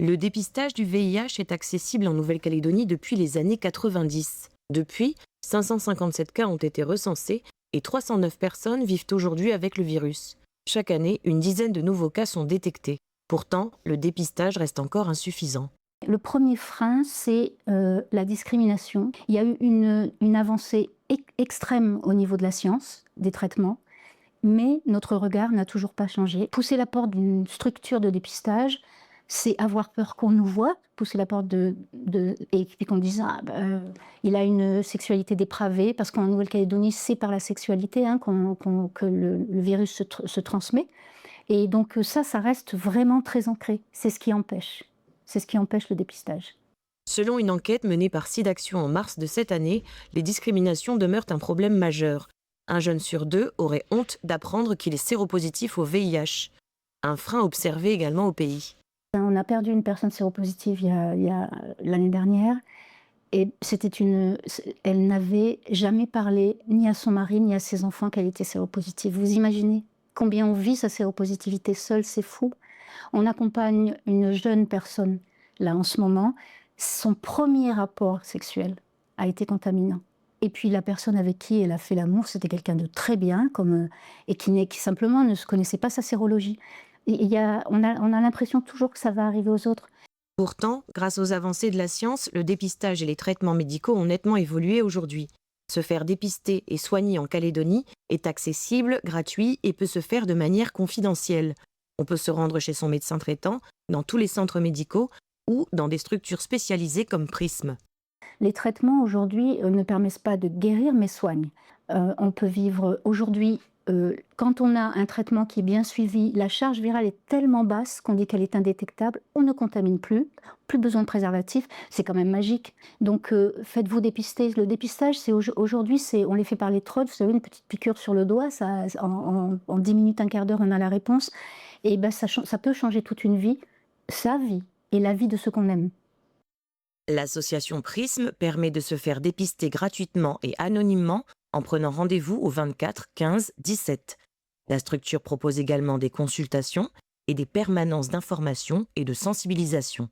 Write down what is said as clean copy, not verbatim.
Le dépistage du VIH est accessible en Nouvelle-Calédonie depuis les années 90. Depuis, 557 cas ont été recensés et 309 personnes vivent aujourd'hui avec le virus. Chaque année, une dizaine de nouveaux cas sont détectés. Pourtant, le dépistage reste encore insuffisant. Le premier frein, c'est la discrimination. Il y a eu une avancée extrême au niveau de la science, des traitements, mais notre regard n'a toujours pas changé. Pousser la porte d'une structure de dépistage, c'est avoir peur qu'on nous voit, pousser la porte et puis qu'on dise il a une sexualité dépravée, parce qu'en Nouvelle-Calédonie, c'est par la sexualité que le virus se transmet. Et donc ça reste vraiment très ancré. C'est ce qui empêche. C'est ce qui empêche le dépistage. Selon une enquête menée par SIDAction en mars de cette année, les discriminations demeurent un problème majeur. Un jeune sur deux aurait honte d'apprendre qu'il est séropositif au VIH. Un frein observé également au pays. On a perdu une personne séropositive il y a l'année dernière. Et elle n'avait jamais parlé ni à son mari ni à ses enfants qu'elle était séropositive. Vous imaginez combien on vit sa séropositivité seule, c'est fou. On accompagne une jeune personne, là en ce moment, son premier rapport sexuel a été contaminant. Et puis la personne avec qui elle a fait l'amour, c'était quelqu'un de très bien, et qui simplement ne se connaissait pas sa sérologie. Et on a l'impression toujours que ça va arriver aux autres. Pourtant, grâce aux avancées de la science, le dépistage et les traitements médicaux ont nettement évolué aujourd'hui. Se faire dépister et soigner en Calédonie est accessible, gratuit et peut se faire de manière confidentielle. On peut se rendre chez son médecin traitant, dans tous les centres médicaux ou dans des structures spécialisées comme Prism. Les traitements aujourd'hui ne permettent pas de guérir mais soignent. On peut vivre aujourd'hui, quand on a un traitement qui est bien suivi, la charge virale est tellement basse qu'on dit qu'elle est indétectable, on ne contamine plus besoin de préservatif, c'est quand même magique. Donc faites-vous dépister. Le dépistage, aujourd'hui, on les fait par l'électrode, vous savez, une petite piqûre sur le doigt, en 10 minutes, un quart d'heure, on a la réponse. Et ça peut changer toute une vie, sa vie et la vie de ceux qu'on aime. L'association Prism permet de se faire dépister gratuitement et anonymement en prenant rendez-vous au 24 15 17. La structure propose également des consultations et des permanences d'information et de sensibilisation.